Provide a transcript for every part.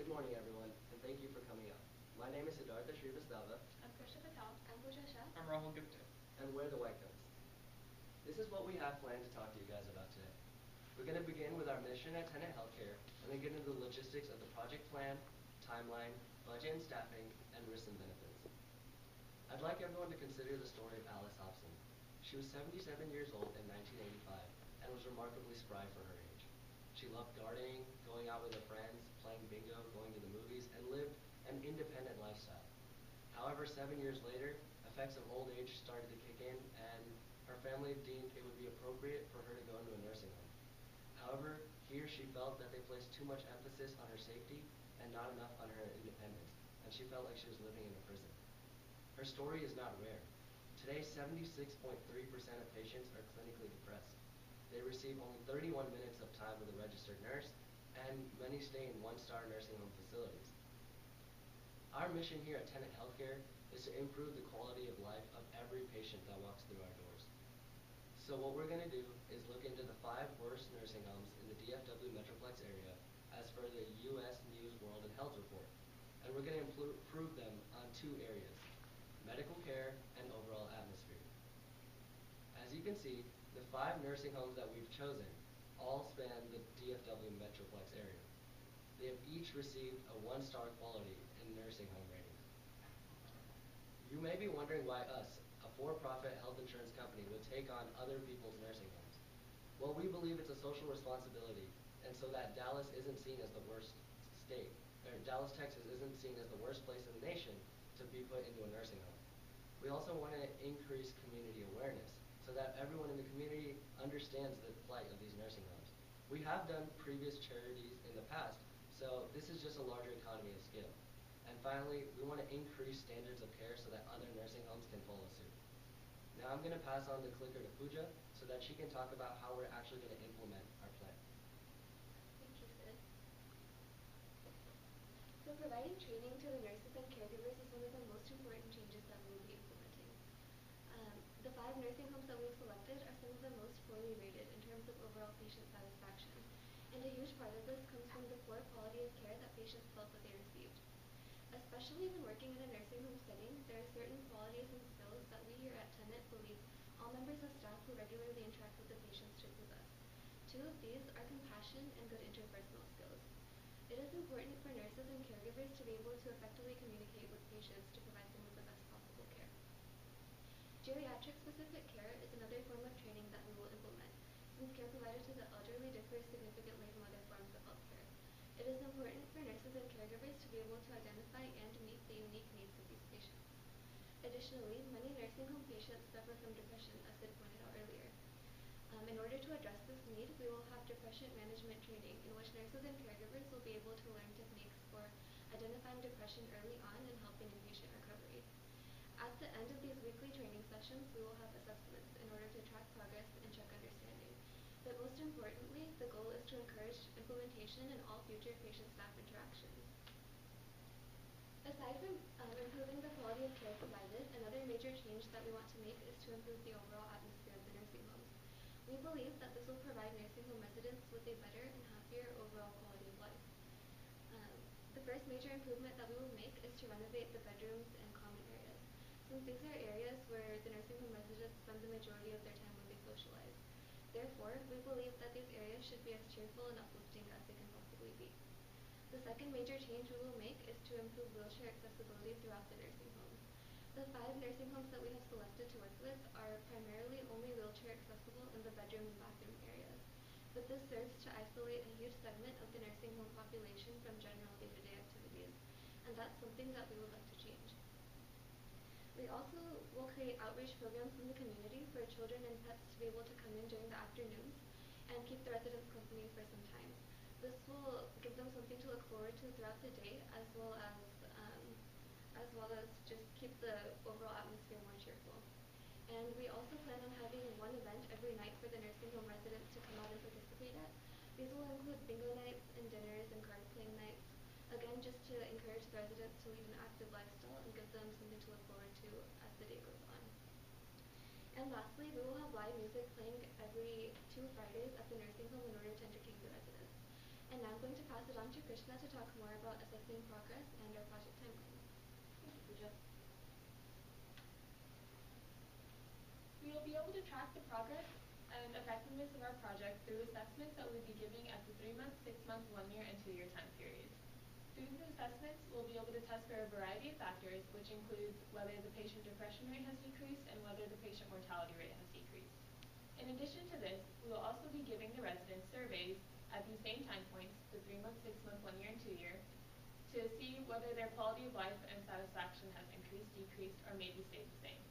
morning, everyone, and thank you for coming out. My name is Siddhartha Srivastava, I'm Krishna Patel. I'm Pooja Shah. I'm Rahul Gupta. and we're the White Coats. This is what we have planned to talk to you guys about today. We're going to begin with our mission at Tenet Healthcare, and then get into the logistics of the project plan, timeline, budget and staffing, and risks and benefits. I'd like everyone to consider the story of Alice Hobson. She was 77 years old in 1985 and was remarkably spry for her age. She loved gardening, going out with her friends, playing bingo, going to the movies, and lived an independent lifestyle. However, 7 years later, effects of old age started to kick in, and her family deemed it would be appropriate for her to go into a nursing home. However, here she felt that they placed too much emphasis on her safety and not enough on her independence, and she felt like she was living in a prison. Her story is not rare. Today, 76.3% of patients are clinically depressed. They receive only 31 minutes of time with a registered nurse, and many stay in one-star nursing home facilities. Our mission here at Tenet Healthcare is to improve the quality of life of every patient that walks through our doors. So what we're going to do is look into the 5 worst nursing homes in the DFW Metroplex area as per the U.S. News World and Health Report. And we're going to improve them on 2 areas: medical care and overall atmosphere. As you can see, the 5 nursing homes that we've chosen all span the DFW Metroplex area. They have each received a 1-star quality in nursing home ratings. You may be wondering why us, a for-profit health insurance company, would take on other people's nursing homes. Well, we believe it's a social responsibility, and so that Dallas isn't seen as the worst state, or Dallas, Texas isn't seen as the worst place in the nation to be put into a nursing home. We also want to increase community awareness so that everyone in the community understands the plight of these nursing homes. We have done previous charities in the past, so this is just a larger economy of scale. And finally, we want to increase standards of care so that other nursing homes can follow suit. Now I'm going to pass on the clicker to Pooja so that she can talk about how we're actually going to implement our plan. Thank you, Sid. So providing training to the nurses and caregivers is one of the most important changes that we will be implementing. The 5 nursing homes that we've selected are some of the most poorly rated in terms of overall patient satisfaction, and a huge part of this comes from the poor quality of care that patients felt that they received. Especially when working in a nursing home setting, there are certain qualities and skills that we here at Tenet believe all members of staff who regularly interact with the patients should possess. 2 of these are compassion and good interpersonal skills. It is important for nurses and caregivers to be able to effectively communicate with patients to provide them with the best possible care. Geriatric-specific care is another form of training that we will implement, since care provided to the elderly differs significantly from other forms of healthcare. It is important for nurses and caregivers to be able to identify and meet the unique needs of these patients. Additionally, many nursing home patients suffer from depression, as Sid pointed out earlier. In order to address this need, we will have depression management training in which nurses and caregivers will be able to learn techniques for identifying depression early on and helping in patient recovery. At the end of these weekly training sessions, we will have assessments in order to track progress and check understanding. But most importantly, the goal is to encourage implementation in all future patient-staff interactions. Aside from improving the quality of care provided, another major change that we want to make is to improve the overall atmosphere of the nursing homes. We believe that this will provide nursing home residents with a better and happier overall quality of life. The first major improvement that we will make is to renovate the bedrooms and common areas, since these are areas where the nursing home residents spend the majority of their time when they socialize. Therefore, we believe that these areas should be as cheerful and uplifting as they can possibly be. The second major change we will make is to improve wheelchair accessibility throughout the nursing homes. The 5 nursing homes that we have selected to work with are primarily only wheelchair accessible in the bedroom and bathroom areas, but this serves to isolate a huge segment of the nursing home population from general day-to-day activities, and that's something that we would like to change. We also will create outreach programs in the community for children and pets to be able to come in during the afternoons and keep the residents company for some time. This will give them something to look forward to throughout the day, as well as just keep the overall atmosphere more cheerful. And we also plan on having one event every night for the nursing home residents to come out and participate at. These will include bingo nights and dinners and card playing nights, again just to encourage the residents to lead an active lifestyle and give them something to look forward to as the day goes on. And lastly, we will have live music playing every 2 Fridays at the nursing home in order to entertain the residents. And now I'm going to pass it on to Krishna to talk more about assessing progress and our project timelines. Thank you, Pooja. We will be able to track the progress and effectiveness of our project through assessments that we'll be giving at the 3-month, 6-month, 1-year, and 2-year time periods. Through these assessments, we'll be able to test for a variety of factors, which includes whether the patient depression rate has decreased and whether the patient mortality rate has decreased. In addition to this, we will also be giving the residents surveys at these same time points, the 3-month, 6-month, 1-year, and 2-year, to see whether their quality of life and satisfaction has increased, decreased, or maybe stayed the same.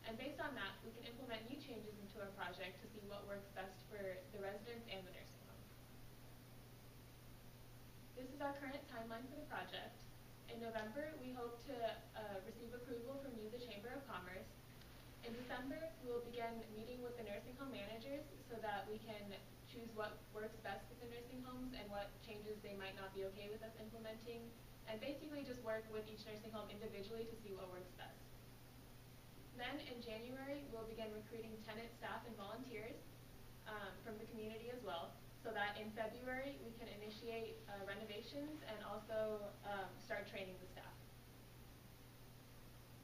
And based on that, we can implement new changes into our project to see what works best for the residents and the nursing home. This is our current timeline for the project. In November, we hope to receive approval from you, the Chamber of Commerce. In December, we will begin meeting with the nursing home managers so that we can choose what works best with the nursing homes and what changes they might not be okay with us implementing, and basically just work with each nursing home individually to see what works best. Then in January, we'll begin recruiting tenant staff and volunteers from the community as well, so that in February we can initiate renovations and also start training the staff.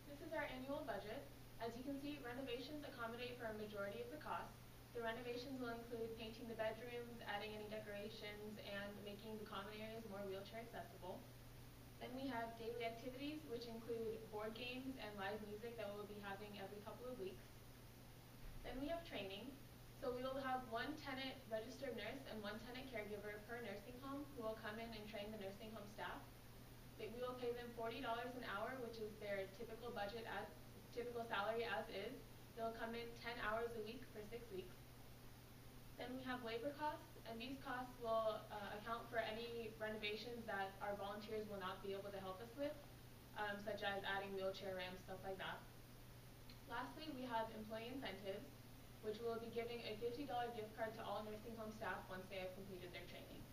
This is our annual budget. As you can see, renovations accommodate for a majority of the costs. The renovations will include painting the bedrooms, adding any decorations, and making the common areas more wheelchair accessible. Then we have daily activities, which include board games and live music that we'll be having every couple of weeks. Then we have training. So we will have 1 tenant registered nurse and 1 tenant caregiver per nursing home who will come in and train the nursing home staff. We will pay them $40 an hour, which is their typical salary as is. They'll come in 10 hours a week for 6 weeks. Then we have labor costs, and these costs will account for any renovations that our volunteers will not be able to help us with, such as adding wheelchair ramps, stuff like that. Lastly, we have employee incentives, which will be giving a $50 gift card to all nursing home staff once they have completed their training.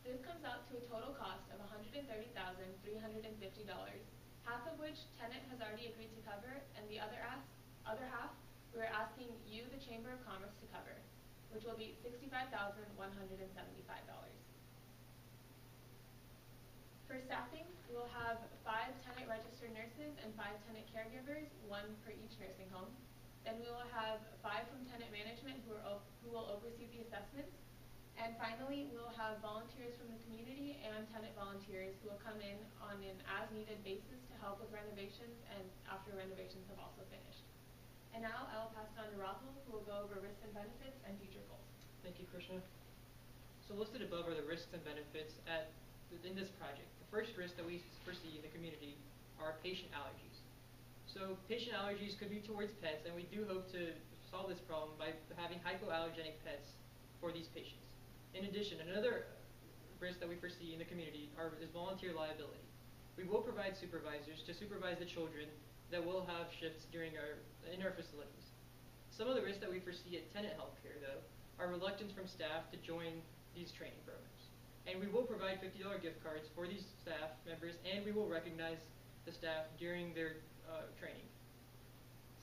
This comes out to a total cost of $130,350, half of which tenant has already agreed to cover, and the other half we're asking you, the Chamber of Commerce, to cover, which will be $65,175. For staffing, we will have 5 tenant registered nurses and 5 tenant caregivers, 1 per each nursing home. Then we will have 5 from tenant management who will oversee the assessments. And finally, we'll have volunteers from the community and tenant volunteers who will come in on an as-needed basis to help with renovations and after renovations have also finished. And now I'll pass it on to Rahul, who will go over risks and benefits and future goals. Thank you, Krishna. So listed above are the risks and benefits in this project. The first risk that we foresee in the community are patient allergies. So patient allergies could be towards pets, and we do hope to solve this problem by having hypoallergenic pets for these patients. In addition, another risk that we foresee in the community is volunteer liability. We will provide supervisors to supervise the children that will have shifts in our facilities. Some of the risks that we foresee at tenant healthcare, though, are reluctance from staff to join these training programs. And we will provide $50 gift cards for these staff members, and we will recognize the staff during their training.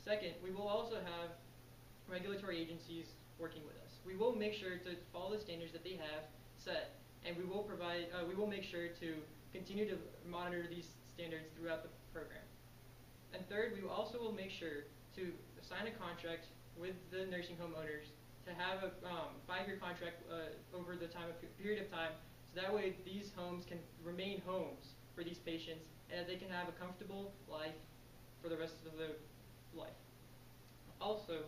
Second, we will also have regulatory agencies working with us. We will make sure to follow the standards that they have set, and we will make sure to continue to monitor these standards throughout the program. And third, we also will make sure to sign a contract with the nursing home owners to have a 5-year contract over the period of time, so that way these homes can remain homes for these patients and that they can have a comfortable life for the rest of their life. Also,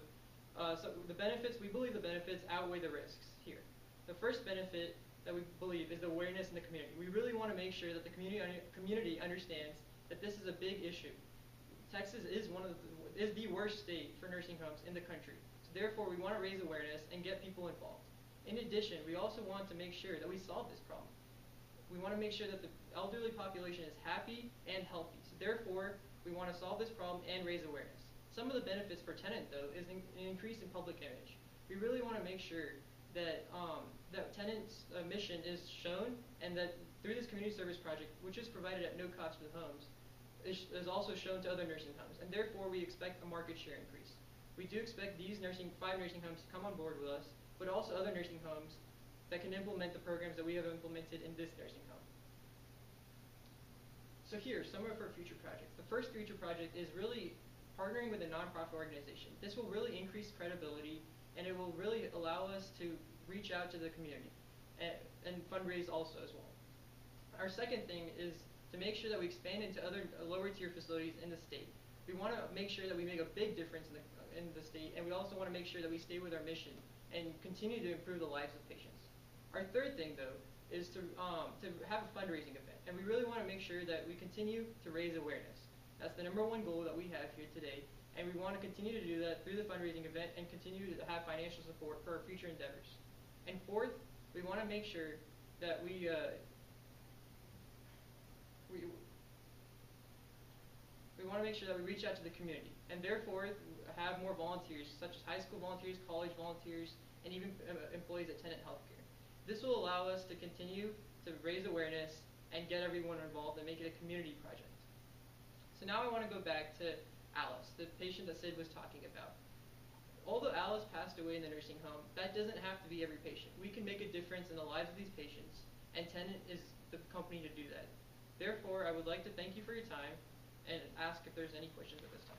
so the benefits, we believe the benefits outweigh the risks here. The first benefit that we believe is the awareness in the community. We really want to make sure that the community understands that this is a big issue. Texas is the worst state for nursing homes in the country. So therefore, we want to raise awareness and get people involved. In addition, we also want to make sure that we solve this problem. We want to make sure that the elderly population is happy and healthy. So therefore, we want to solve this problem and raise awareness. Some of the benefits for tenant, though, is an increase in public image. We really want to make sure that that tenant's mission is shown, and that through this community service project, which is provided at no cost to the homes, is also shown to other nursing homes, and therefore we expect a market share increase. We do expect these 5 nursing homes to come on board with us, but also other nursing homes that can implement the programs that we have implemented in this nursing home. So here, some of our future projects. The first future project is really partnering with a nonprofit organization. This will really increase credibility, and it will really allow us to reach out to the community and fundraise also as well. Our second thing is to make sure that we expand into other lower tier facilities in the state. We want to make sure that we make a big difference in the state, and we also want to make sure that we stay with our mission and continue to improve the lives of patients. Our third thing, though, is to have a fundraising event, and we really want to make sure that we continue to raise awareness. That's the #1 goal that we have here today, and we want to continue to do that through the fundraising event and continue to have financial support for our future endeavors. And fourth, we want to make sure that we want to make sure that we reach out to the community, and therefore have more volunteers, such as high school volunteers, college volunteers, and even employees at Tenet Healthcare. This will allow us to continue to raise awareness and get everyone involved and make it a community project. So now I want to go back to Alice, the patient that Sid was talking about. Although Alice passed away in the nursing home, that doesn't have to be every patient. We can make a difference in the lives of these patients, and Tenet is the company to do that. Therefore, I would like to thank you for your time and ask if there's any questions at this time.